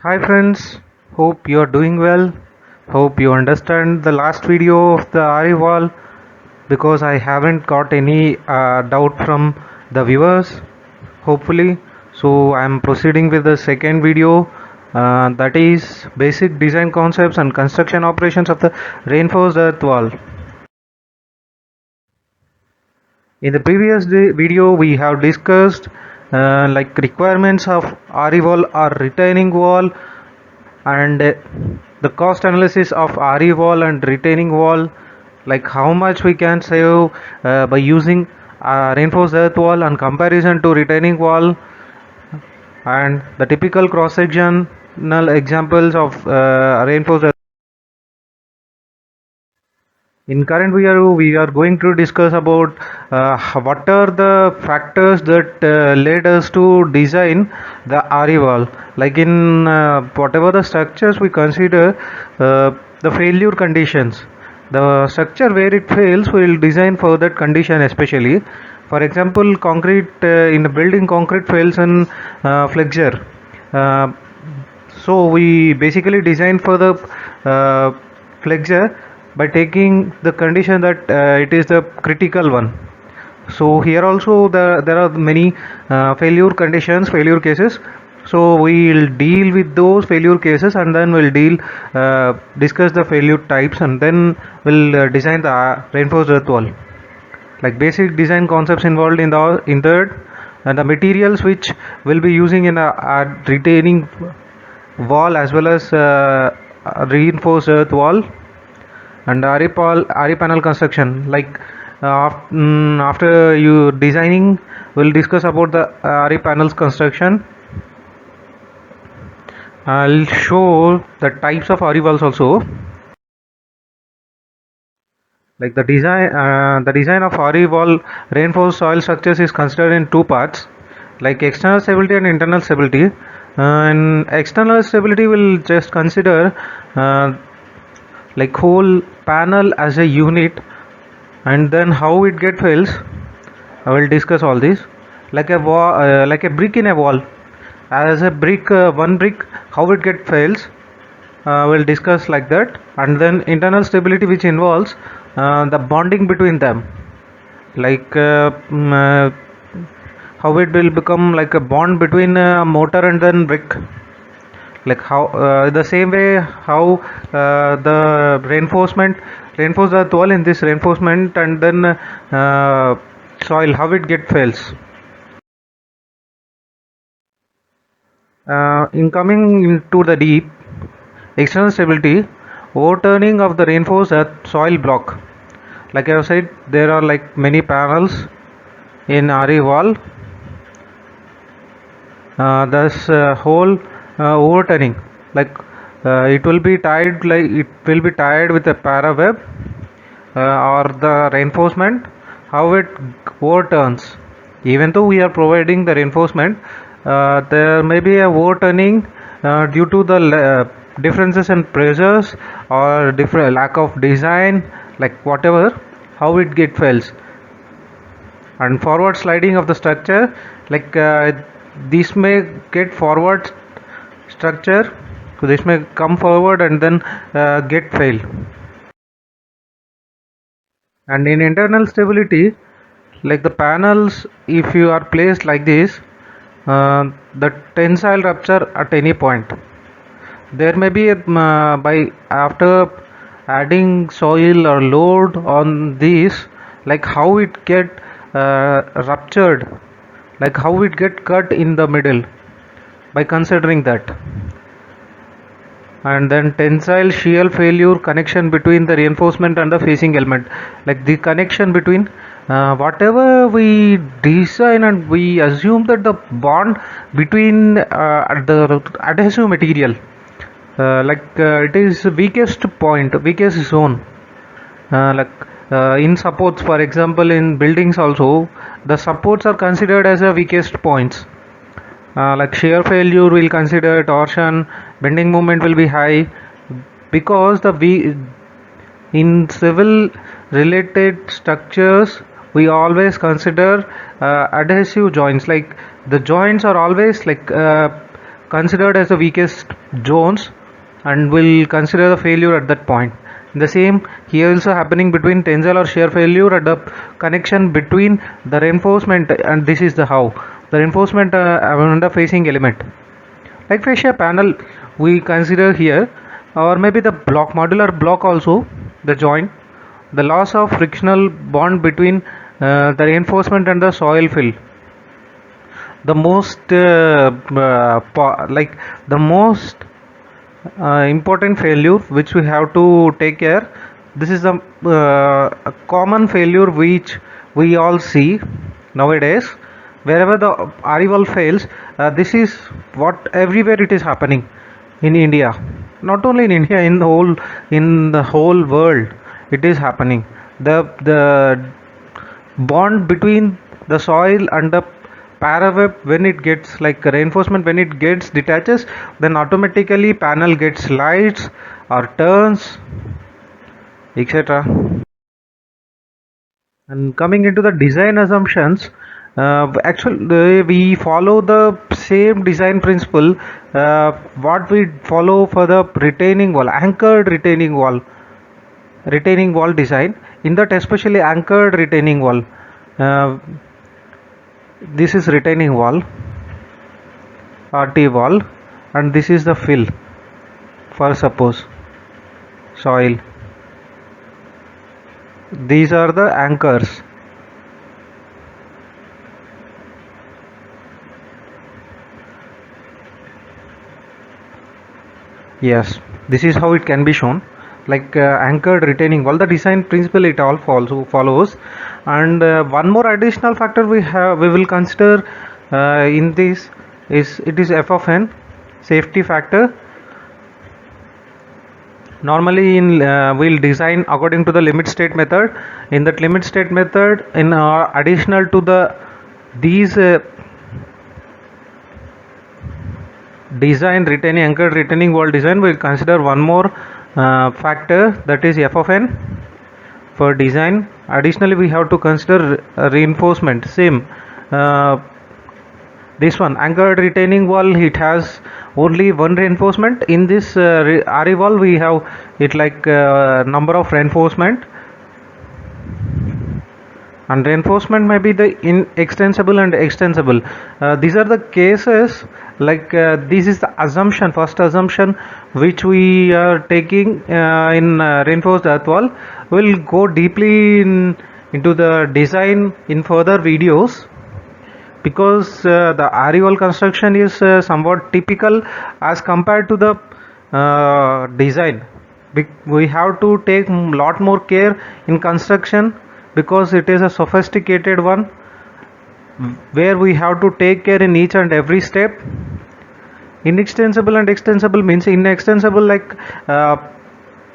Hi friends, hope you are doing well. Hope you understand the last video of the RE wall because I haven't got any doubt from the viewers. Hopefully, so I'm proceeding with the second video, that is basic design concepts and construction operations of the reinforced earth wall. In the previous video, we have discussed like requirements of RE wall or retaining wall and the cost analysis of RE wall and retaining wall, like how much we can save by using reinforced earth wall in comparison to retaining wall, and the typical cross sectional examples of reinforced earth. In current video, we are going to discuss about what are the factors that led us to design the RE wall. Like in whatever the structures we consider, the failure conditions. The structure where it fails, we will design for that condition especially. For example, concrete in a building, concrete fails in flexure. Uh, so we basically design for the flexure by taking the condition that it is the critical one. So here also there are many failure conditions, failure cases. So we'll deal with those failure cases and then we'll discuss the failure types, and then we'll design the reinforced earth wall. Like basic design concepts involved in that, and the materials which we'll be using in a retaining wall as well as reinforced earth wall, and RE panel construction. Like after you designing, we'll discuss about the RE panels construction. I'll show the types of RE walls also. Like the design of RE wall reinforced soil structures is considered in two parts, like external stability and internal stability. And external stability will just consider uh, like whole panel as a unit, and then how it get fails. I will discuss all this. Like a wall, like a brick in a wall, as a brick, one brick, how it get fails, we'll discuss like that. And then internal stability, which involves the bonding between them, like how it will become like a bond between mortar and then brick. Like how the same way how the reinforce the wall in this reinforcement, and then soil, how it get fails. In coming into the deep, external stability, overturning of the reinforced earth soil block. Like I have said, there are like many panels in RE wall. Thus whole overturning, like it will be tied, like it will be tied with a para web or the reinforcement, how it overturns. Even though we are providing the reinforcement, there may be a overturning due to the differences in pressures or different lack of design, like whatever, how it get fails. And forward sliding of the structure, like this may get forward structure, so this may come forward and then get fail. And in internal stability, like the panels, if you are placed like this, the tensile rupture at any point. There may be a, by after adding soil or load on this, like how it get ruptured, like how it get cut in the middle, by considering that. And then tensile shear failure, connection between the reinforcement and the facing element, like the connection between whatever we design, and we assume that the bond between the adhesive material, it is weakest point, weakest zone. Like in supports, for example, in buildings also, the supports are considered as the weakest points. Like shear failure will consider torsion, bending moment will be high, because the we in civil related structures we always consider adhesive joints, like the joints are always like considered as the weakest zones, and will consider the failure at that point. The same here also happening between tensile or shear failure at the connection between the reinforcement, and this is the how the reinforcement and the facing element. Like fascia panel we consider here, or maybe the block, modular block also, the joint, the loss of frictional bond between the reinforcement and the soil fill. The most like the most important failure which we have to take care. This is a common failure which we all see nowadays. Wherever the RE valve fails, this is what everywhere it is happening in India. Not only in India, in the whole world, it is happening. The bond between the soil and the paraweb, when it gets like reinforcement, when it gets detaches, then automatically panel gets slides or turns, etc. And coming into the design assumptions, actually we follow the same design principle what we follow for the retaining wall, anchored retaining wall design. In that, especially anchored retaining wall, this is retaining wall, RT wall, and this is the fill for suppose soil. These are the anchors. Yes, this is how it can be shown, like anchored retaining wall. The design principle it all follows. And one more additional factor we will consider in this is it is f of n, safety factor. Normally we'll design according to the limit state method. In that limit state method, in additional to these design retaining anchored retaining wall design, we'll consider one more factor, that is f of n for design. Additionally, we have to consider reinforcement. Same this one, anchored retaining wall, it has only one reinforcement. In this RE wall we have it like number of reinforcement, and reinforcement may be the extensible and extensible. These are the cases, like this is the assumption, first assumption which we are taking in reinforced earth wall. We'll go deeply into the design in further videos, because the RE wall construction is somewhat typical as compared to the design. We have to take lot more care in construction, because it is a sophisticated one where we have to take care in each and every step. Inextensible and extensible means, inextensible like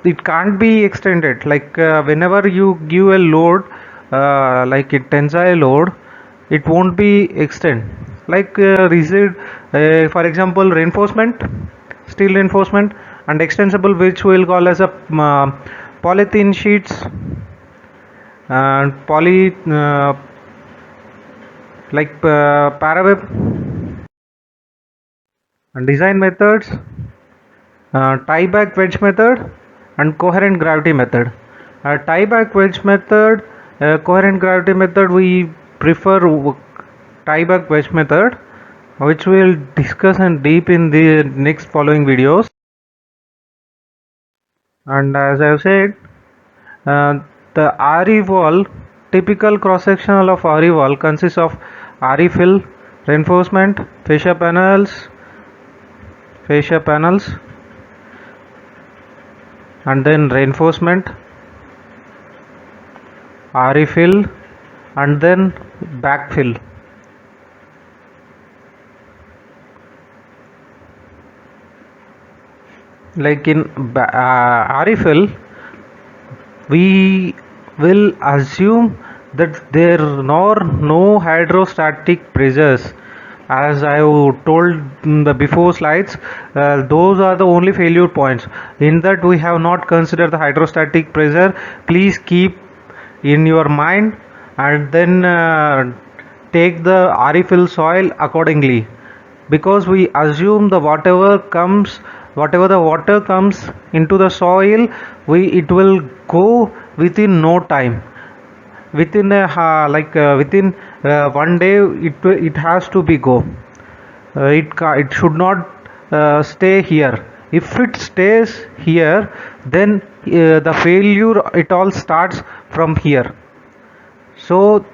it can't be extended, like whenever you give a load like a tensile load, it won't be extend, like rigid for example reinforcement, steel reinforcement, and extensible, which we will call as a polythene sheets and like paraweb. And design methods, tie back wedge method and coherent gravity method. Tie back wedge method, coherent gravity method, we prefer tie back wedge method, which we will discuss in deep in the next following videos. And as I have said, the RE wall, typical cross sectional of RE wall consists of RE fill, reinforcement, fascia panels, and then reinforcement, RE fill, and then backfill. Like in RE fill, we will assume that there are no hydrostatic pressures. As I told in the before slides, those are the only failure points. In that we have not considered the hydrostatic pressure. Please keep in your mind, and then take the RE fill soil accordingly. because we assume the whatever the water comes into the soil, it will go within no time, within within 1 day it has to be go. It should not stay here. If it stays here, then the failure it all starts from here. So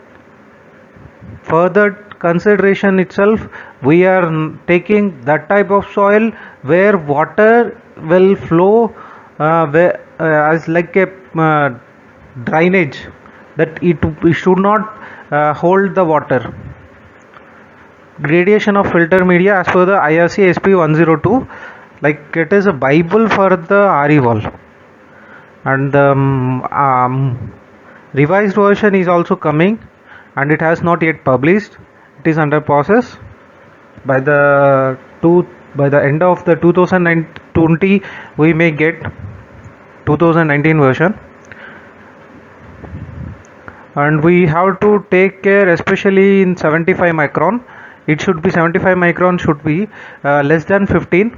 further consideration itself, we are taking that type of soil where water will flow as like a drainage, that it should not hold the water. Gradation of filter media as per the IRC SP 102, like it is a bible for the RE wall. And the revised version is also coming, and it has not yet published. It is under process. By the end of the 2020 we may get 2019 version. And we have to take care, especially in 75 micron. It should be 75 micron should be less than 15,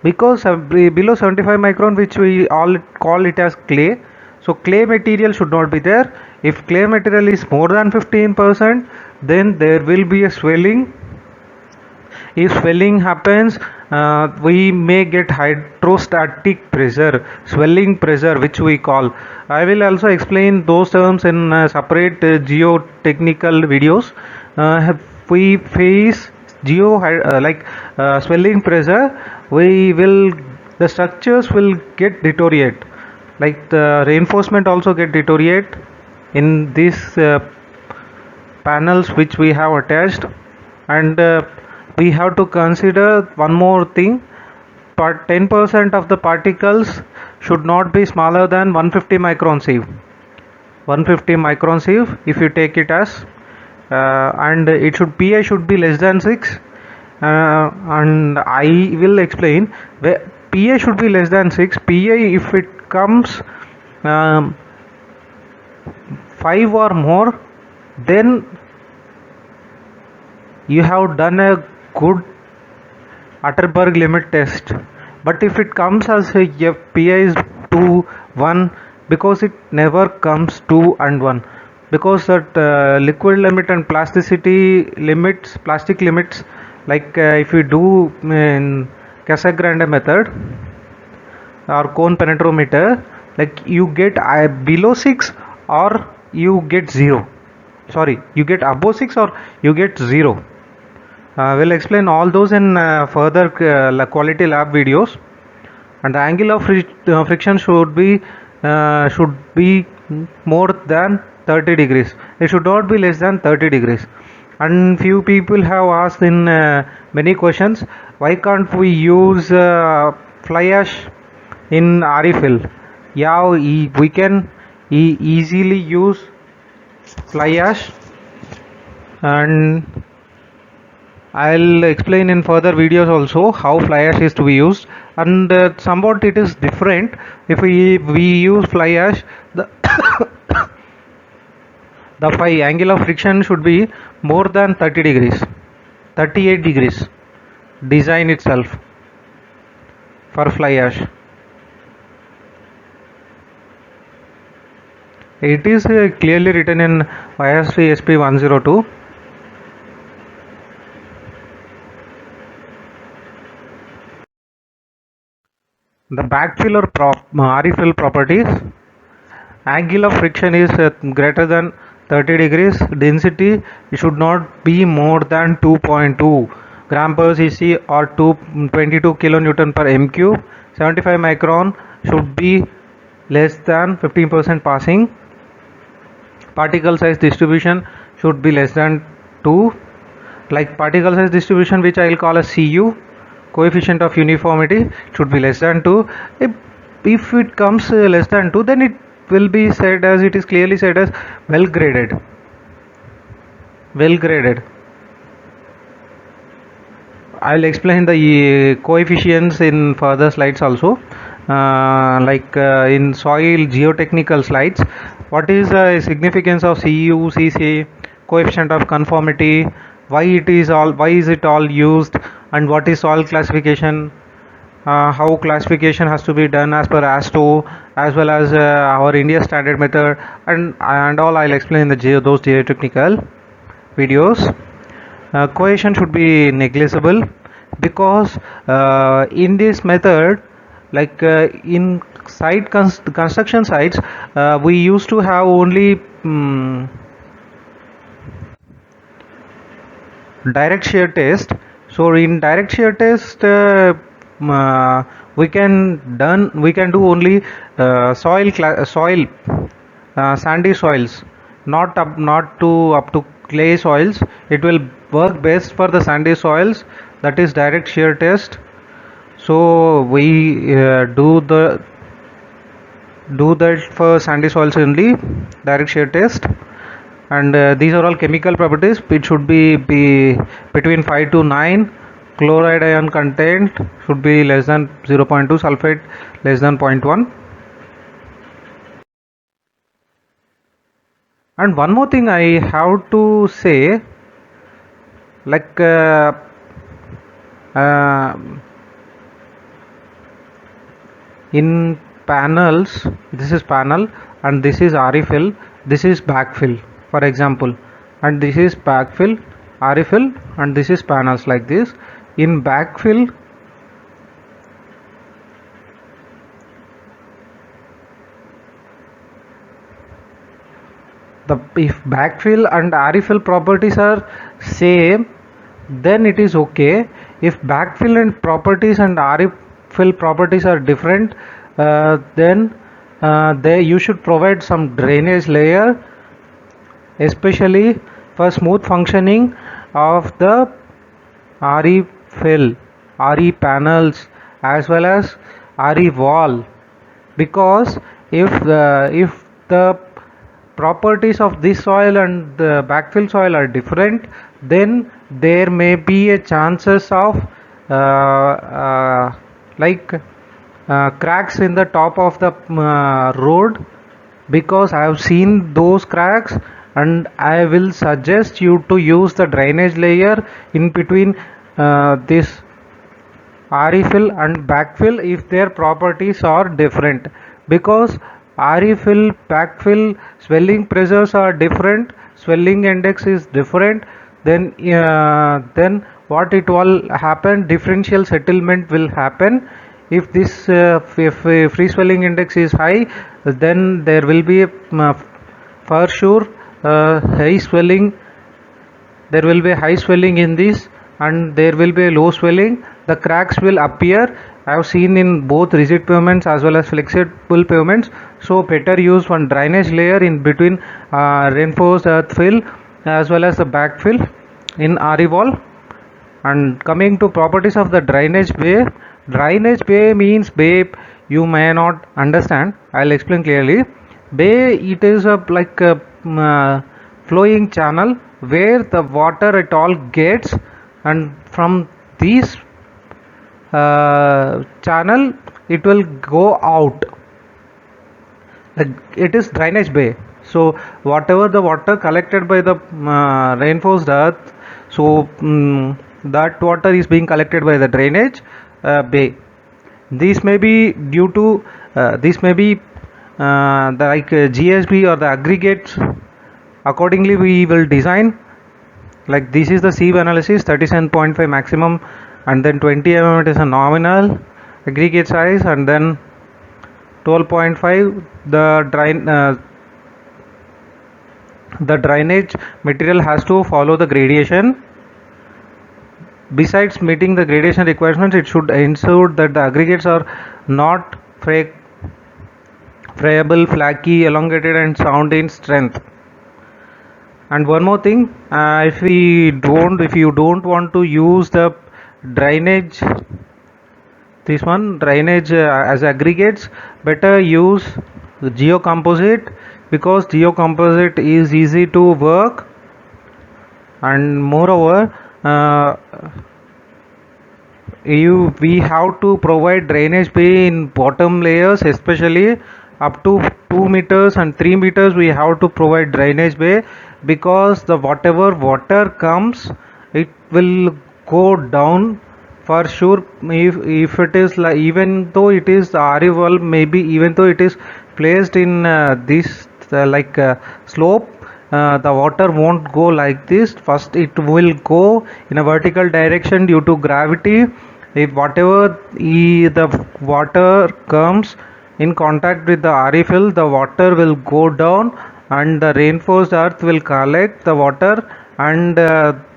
because below 75 micron, which we all call it as clay, so clay material should not be there. If clay material is more than 15%, then there will be a swelling. If swelling happens, we may get hydrostatic pressure, swelling pressure, which we call. I will also explain those terms in separate geotechnical videos. If we face swelling pressure, the structures will get deteriorate, like the reinforcement also get deteriorate in these panels which we have attached. And we have to consider one more thing: 10% of the particles should not be smaller than 150 micron sieve. 150 micron sieve, if you take it as and PI should be less than 6, and I will explain where PI should be less than 6. PI, if it comes 5 or more, then you have done a good Atterberg limit test. But if it comes as a PI is 2, 1, because it never comes 2 and 1, because that liquid limit and plastic limits, like if you do in Casagrande method or cone penetrometer, like you get below 6 or you get 0. Sorry, you get above 6 or you get 0. We'll explain all those in further quality lab videos. And the angle of friction should be more than 30 degrees. It should not be less than 30 degrees. And few people have asked in many questions, why can't we use fly ash in RE-fill? Yeah, we can easily use fly ash, and I'll explain in further videos also how fly ash is to be used. And somewhat it is different. If we use fly ash, the the angle of friction should be more than 30 degrees, 38 degrees design itself for fly ash. It is clearly written in IRC SP 102. The backfill or RE-fill properties: angle of friction is greater than 30 degrees, density should not be more than 2.2 gram per cc or 22 kilonewton per m cube, 75 micron should be less than 15% passing, particle size distribution should be less than 2, like particle size distribution, which I will call as CU, coefficient of uniformity, should be less than 2. If it comes less than 2, then it will be said as, it is clearly said as well graded. I'll explain the coefficients in further slides also, in soil geotechnical slides. What is the significance of CU, CC, coefficient of conformity, why is it all used, and what is soil classification, how classification has to be done as per ASTO, as well as our India standard method, and all I'll explain in the those geotechnical videos. Cohesion should be negligible, because in this method, like in construction sites, we used to have only direct shear test. So in direct shear test, we can do only soil sandy soils, not to clay soils. It will work best for the sandy soils, that is direct shear test. So we do that for sandy soils only, direct shear test. And these are all chemical properties. It should be between 5 to 9. Chloride ion content should be less than 0.2, sulfate less than 0.1. And one more thing I have to say, like in panels, this is panel and this is refill, this is backfill, for example, and this is backfill, refill, and this is panels like this. In backfill, if backfill and refill properties are same, then it is okay. If backfill and properties and refill properties are different, then there you should provide some drainage layer, especially for smooth functioning of the refill, re panels, as well as re wall. Because if the properties of this soil and the backfill soil are different, then there may be a chances of cracks in the top of the road, because I have seen those cracks, and I will suggest you to use the drainage layer in between this refill and backfill if their properties are different. Because refill, backfill, swelling pressures are different, swelling index is different, then what it will happen, differential settlement will happen. If this if free swelling index is high, then there will be for sure high swelling, there will be high swelling in this, and there will be a low swelling. The cracks will appear. I have seen in both rigid pavements as well as flexible pavements. So better use one drainage layer in between reinforced earth fill as well as the backfill in RE wall. And coming to properties of the drainage bay, means bay you may not understand. I'll explain clearly. Bay, it is like a flowing channel where the water it all gets, and from these channel it will go out. It is drainage bay. So whatever the water collected by the reinforced earth, so that water is being collected by the drainage bay. This may be due to the GSB or the aggregates. Accordingly we will design, like this is the sieve analysis, 37.5 maximum, and then 20 mm it is a nominal aggregate size, and then 12.5 the drainage material has to follow the gradation. Besides meeting the gradation requirements, it should ensure that the aggregates are not friable, flaky, elongated, and sound in strength. And one more thing, if you don't want to use the drainage, as aggregates, better use geocomposite, because geocomposite is easy to work, and moreover we have to provide drainage bay in bottom layers, especially up to 2 meters and 3 meters we have to provide drainage bay, because the whatever water comes, it will go down for sure, if it is like, even though it is the RE wall, maybe even though it is placed in this slope, the water won't go like this. First it will go in a vertical direction due to gravity. If whatever the water comes in contact with the RE fill, the water will go down and the reinforced earth will collect the water, and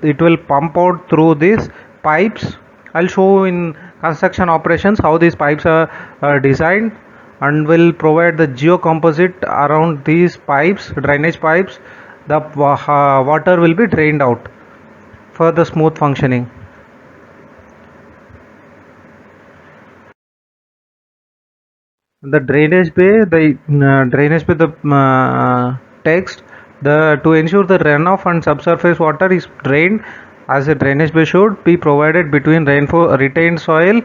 it will pump out through these pipes. I'll show in construction operations how these pipes are designed, and will provide the geocomposite around these pipes, drainage pipes. The water will be drained out for the smooth functioning. The drainage bay, the text, the to ensure the runoff and subsurface water is drained as a drainage bay should be provided between retained soil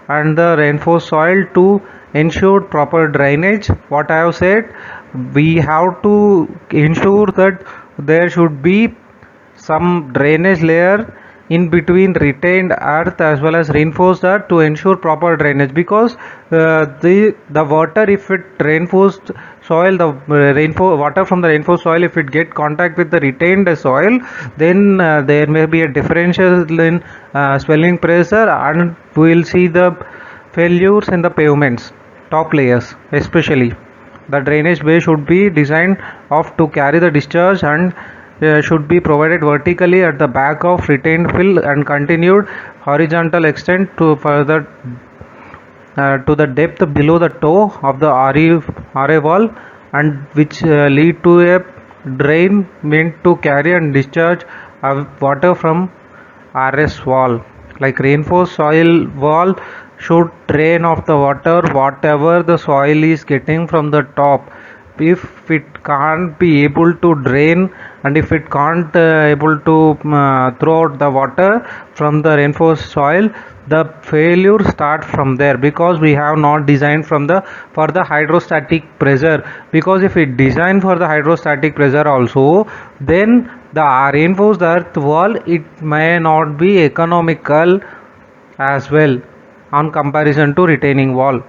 and the reinforced soil to ensure proper drainage. What I have said, we have to ensure that there should be some drainage layer in between retained earth as well as reinforced earth to ensure proper drainage, because the water, if it reinforced soil, the water from the reinforced soil, if it get contact with the retained soil, then there may be a differential in swelling pressure, and we will see the failures in the pavements top layers. Especially the drainage bay should be designed of to carry the discharge, and should be provided vertically at the back of retained fill and continued horizontal extent to further to the depth below the toe of the RE wall, and which lead to a drain meant to carry and discharge water from RS wall. Like reinforced soil wall should drain off the water whatever the soil is getting from the top. If it can't be able to drain, and if it can't able to throw out the water from the reinforced soil, the failure start from there, because we have not designed from the for the hydrostatic pressure. Because if we design for the hydrostatic pressure also, then the reinforced earth wall, it may not be economical as well on comparison to retaining wall.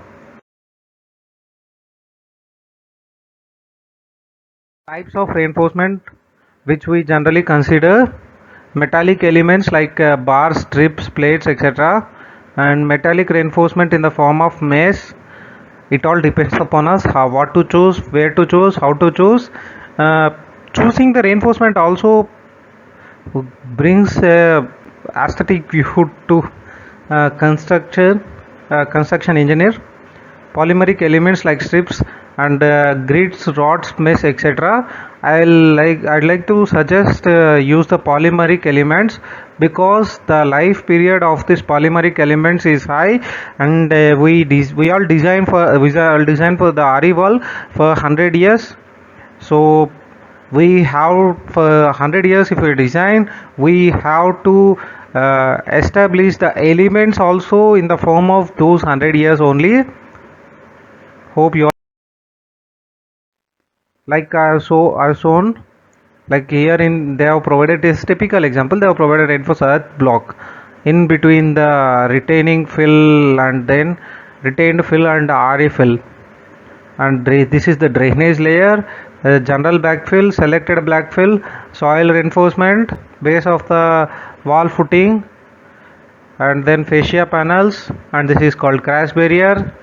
Types of reinforcement which we generally consider: metallic elements like bars, strips, plates, etc., and metallic reinforcement in the form of mesh. It all depends upon us how, what to choose, where to choose, how to choose. Choosing the reinforcement also brings aesthetic view to construction engineer. Polymeric elements like strips and grids, rods, mesh, etc. I'd like to suggest use the polymeric elements, because the life period of this polymeric elements is high, and we all design for the RE wall for 100 years. So we have for 100 years, if we design, we have to establish the elements also in the form of those 100 years only. Hope you like I've shown, like here in they have provided this typical example. They have provided reinforced earth block in between the retaining fill and then retained fill and RE fill, and this is the drainage layer, general backfill, selected backfill, soil reinforcement, base of the wall footing, and then fascia panels, and this is called crash barrier.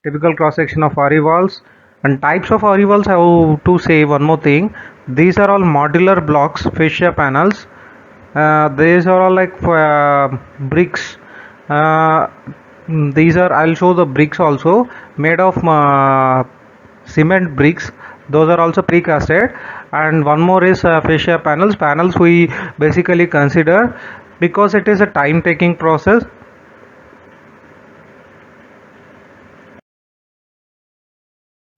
Typical cross section of RE walls. And types of RE walls, I have to say one more thing. These are all modular blocks, fascia panels. These are all like bricks. These are, I'll show the bricks also, made of cement bricks. Those are also precasted. And one more is fascia panels. Panels we basically consider because it is a time taking process.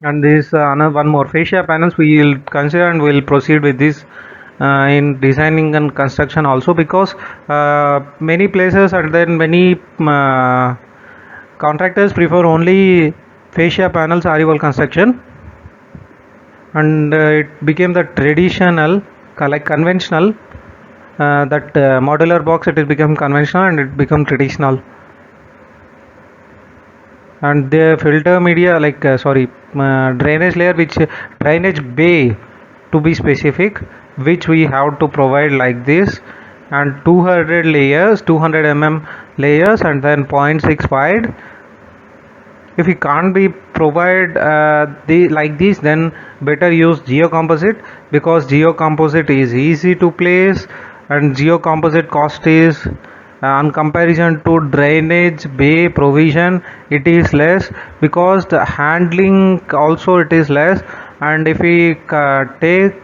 And this another one more fascia panels we will consider, and we'll proceed with this in designing and construction also, because many places and then many contractors prefer only fascia panels RE wall construction, and it became the traditional like conventional, that modular box, it has become conventional and it become traditional. And the filter media, like drainage layer, which drainage bay to be specific, which we have to provide like this, and 200 layers, 200 layers, and then 0.6 wide. If we can't be provide the like this, then better use geocomposite, because geocomposite is easy to place, and geocomposite cost is on comparison to drainage bay provision, it is less, because the handling also it is less. And if we take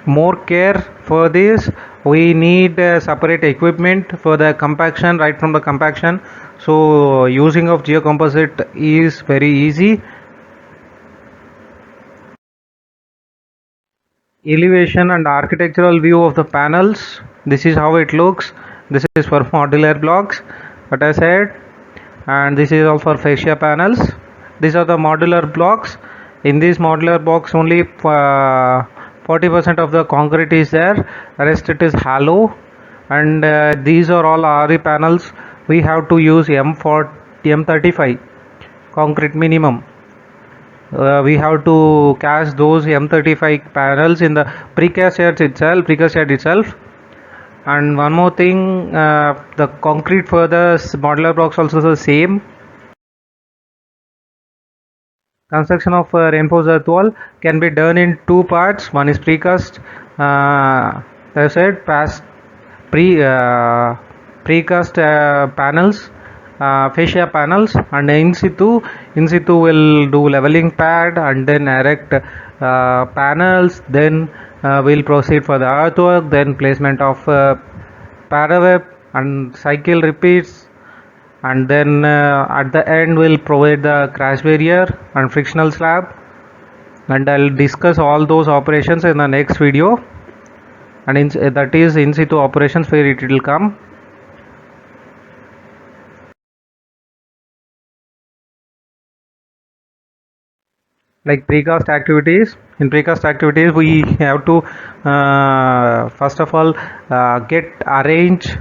more care for this, we need separate equipment for the compaction, right from the compaction. So using of geocomposite is very easy. Elevation and architectural view of the panels, this is how it looks. This is for modular blocks, what I said. And this is all for fascia panels. These are the modular blocks. In this modular box, only 40% of the concrete is there, rest it is hollow. And these are all RE panels. We have to use M35 concrete minimum. We have to cast those M35 panels in the precast yard itself. And one more thing, the concrete for the modular blocks also the same. Construction of reinforced earth wall can be done in two parts. One is precast, as I said, precast panels, fascia panels, and in situ. In situ will do leveling pad and then erect panels. Then we'll proceed for the earthwork. Then placement of paraweb and cycle repeats, and then at the end we'll provide the crash barrier and frictional slab. And I'll discuss all those operations in the next video, and that is in situ operations, where it will come. Like precast activities, in precast activities we have to first of all arrange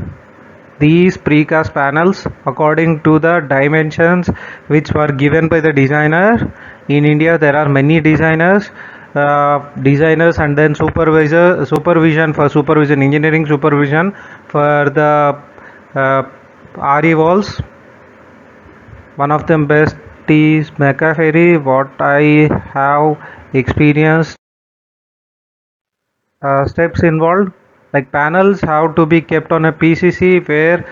these precast panels according to the dimensions which were given by the designer. In India there are many designers, and then supervision, engineering supervision for the RE walls. One of them best is McAfee, what I have experienced. Steps involved, like panels have to be kept on a PCC where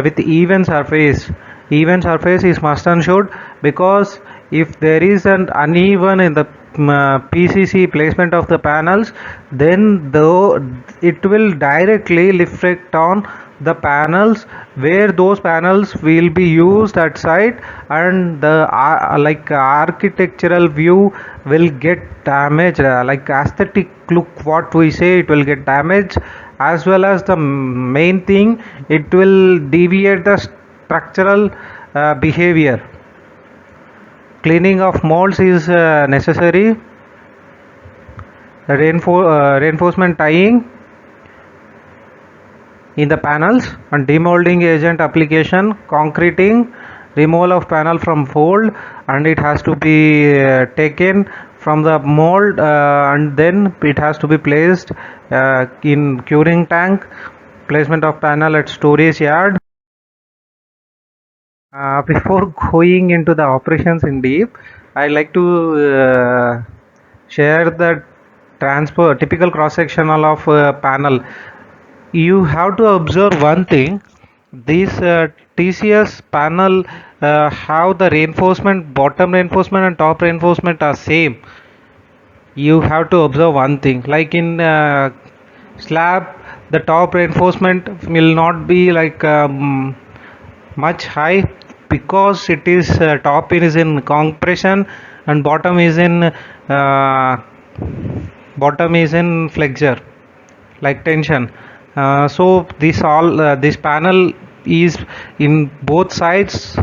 with even surface. Even surface is must and should, because if there is an uneven in the PCC placement of the panels, then though it will directly reflect on the panels where those panels will be used at site, and the architectural view will get damaged, like aesthetic look what we say, it will get damaged, as well as the main thing, it will deviate the structural behavior. Cleaning of molds is necessary. Reinforcement tying in the panels, and demolding agent application, concreting, removal of panel from fold, and it has to be taken from the mold, and then it has to be placed in curing tank, placement of panel at storage yard. Before going into the operations in deep, I like to share the typical cross sectional of panel. You have to observe one thing, this TCS panel have the reinforcement, bottom reinforcement and top reinforcement are same. You have to observe one thing, like in slab, the top reinforcement will not be like much high, because it is top is in compression and bottom is in flexure, like tension. So this panel is in both sides,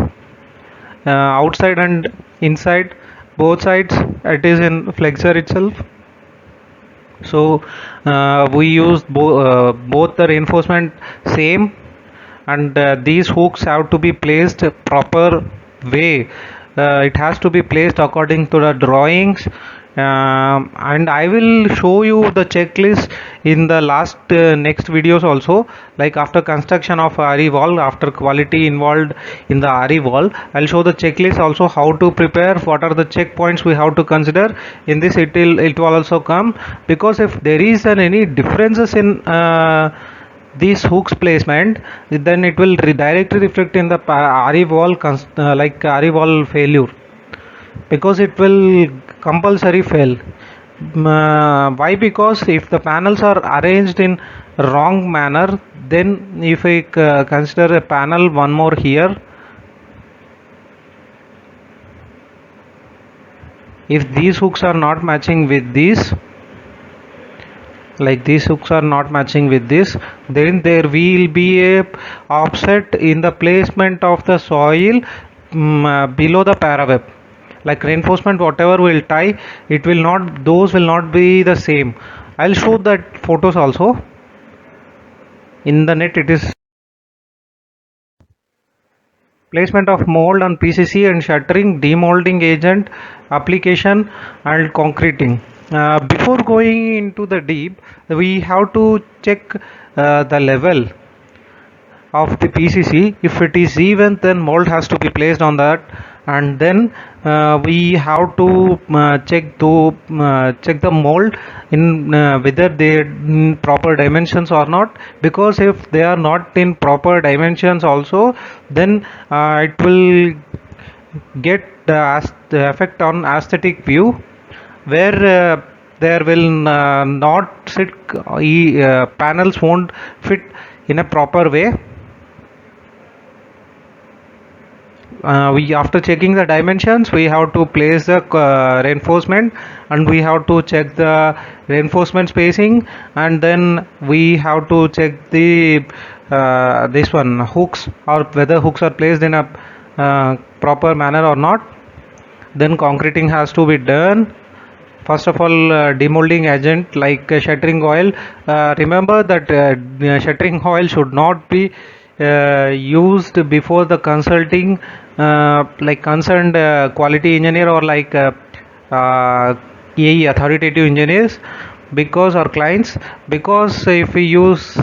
outside and inside, both sides it is in flexure itself. So we use both the reinforcement same, and these hooks have to be placed proper way. It has to be placed according to the drawings, and I will show you the checklist in the last next videos also. Like after construction of RE wall, after quality involved in the RE wall, I'll show the checklist also, how to prepare, what are the checkpoints we have to consider. In this it will also come, because if there is any differences in these hooks placement, then it will directly reflect in the RE wall like RE wall failure, because it will compulsory fail. Why? Because if the panels are arranged in wrong manner, then if I consider a panel one more here, if these hooks are not matching with these, like these hooks are not matching with this, then there will be a offset in the placement of the soil below the paraweb. Like reinforcement whatever will tie, it will not, those will not be the same. I'll show that photos also in the net. It is placement of mold on PCC and shuttering, demolding agent application, and concreting. Before going into the deep, we have to check the level of the PCC. If it is even, then mold has to be placed on that, and then we have to check the mold in whether they in proper dimensions or not. Because if they are not in proper dimensions also, then it will get the effect on aesthetic view, where there will not sit panels won't fit in a proper way. We, after checking the dimensions, we have to place the reinforcement, and we have to check the reinforcement spacing, and then we have to check the this one hooks, or whether hooks are placed in a proper manner or not. Then concreting has to be done. First of all, demolding agent like shuttering oil. Remember that shuttering oil should not be used before the consulting like concerned quality engineer, or like AE authoritative engineers, because our clients, because if we use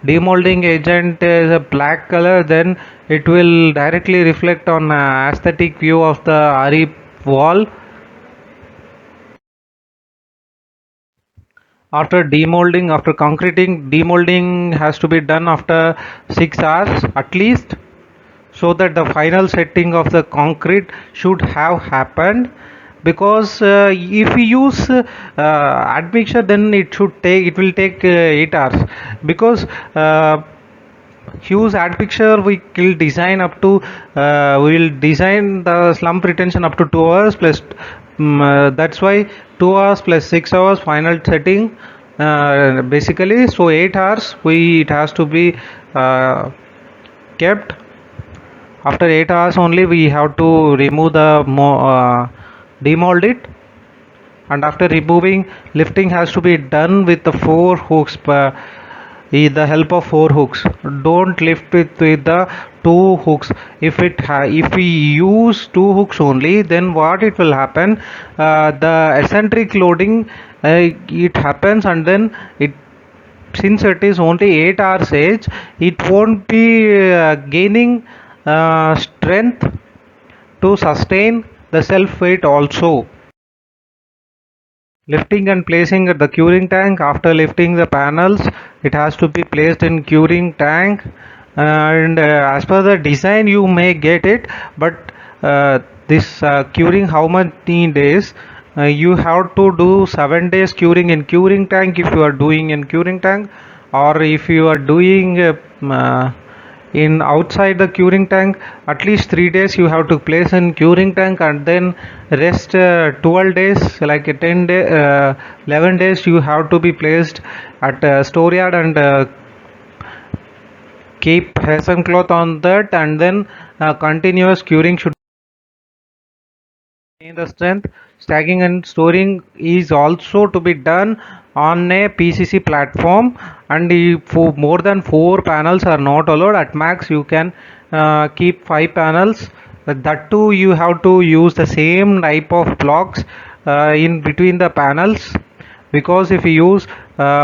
demolding agent as a black color, then it will directly reflect on aesthetic view of the RE wall. After demolding, after concreting, demolding has to be done after 6 hours at least, so that the final setting of the concrete should have happened. Because if we use admixture, then it will take 8 hours. Because huge admixture we will design up to we will design the slump retention up to 2 hours plus, that's why 2 hours plus 6 hours final setting, basically. So 8 hours it has to be kept. After 8 hours only we have to remove the demold it. And after removing, lifting has to be done with the 4 hooks with the help of 4 hooks. Don't lift it with the 2 hooks. If we use 2 hooks only, then what it will happen, the eccentric loading it happens, and then it, since it is only 8 hours age, it won't be gaining strength to sustain the self weight also. Lifting and placing at the curing tank. After lifting the panels, it has to be placed in curing tank, and as per the design you may get it, but this curing, how many days, you have to do 7 days curing in curing tank if you are doing in curing tank, or if you are doing in outside the curing tank, at least 3 days you have to place in curing tank, and then rest 12 days, like 11 days you have to be placed at storeyard, and keep Hessen cloth on that, and then continuous curing should. In the strength, stacking and storing is also to be done on a PCC platform, and if for more than 4 panels are not allowed. At max you can keep 5 panels. That too you have to use the same type of blocks in between the panels, because if you use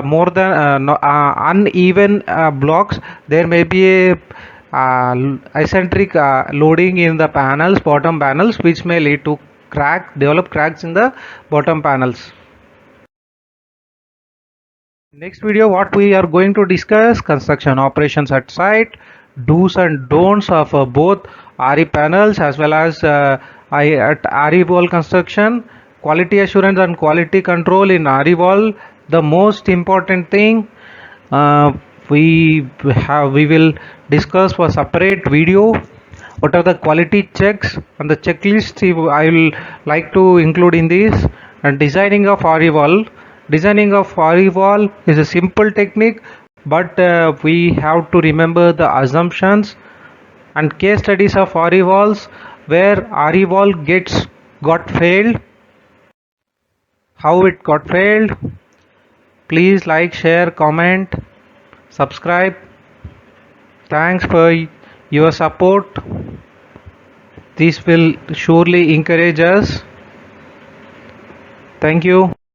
more than uneven blocks, there may be a eccentric loading in the panels, bottom panels, which may lead to develop cracks in the bottom panels. Next video, what we are going to discuss: construction operations at site, do's and don'ts of both RE panels as well as at RE wall construction, quality assurance and quality control in RE wall. The most important thing, uh, we will discuss for separate video. What are the quality checks and the checklist I will like to include in this. And designing of RE wall. Designing of RE wall is a simple technique, but we have to remember the assumptions and case studies of RE walls where RE wall got failed, how it got failed. Please like, share, comment, subscribe. Thanks for your support. This will surely encourage us. Thank you.